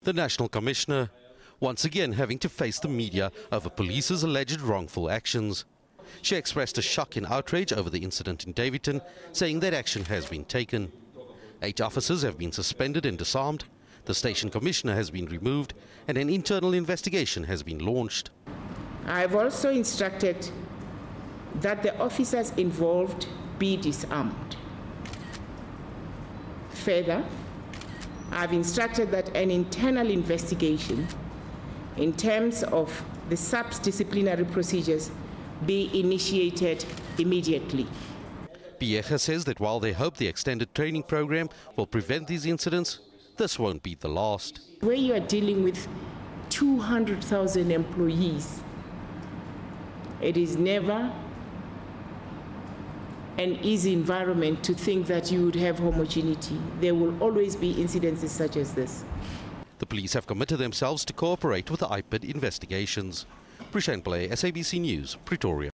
The National Commissioner, once again having to face the media over police's alleged wrongful actions. She expressed a shock and outrage over the incident in Davidton, saying that action has been taken. 8 officers have been suspended and disarmed, the station commissioner has been removed, and an internal investigation has been launched. I have also instructed that the officers involved be disarmed. Further, I have instructed that an internal investigation in terms of the sub-disciplinary procedures be initiated immediately. Piecha says that while they hope the extended training program will prevent these incidents, this won't be the last. Where you are dealing with 200,000 employees, it is never an easy environment to think that you would have homogeneity. There will always be incidences such as this. The police have committed themselves to cooperate with the IPID investigations. Prashant Pillay, SABC News, Pretoria.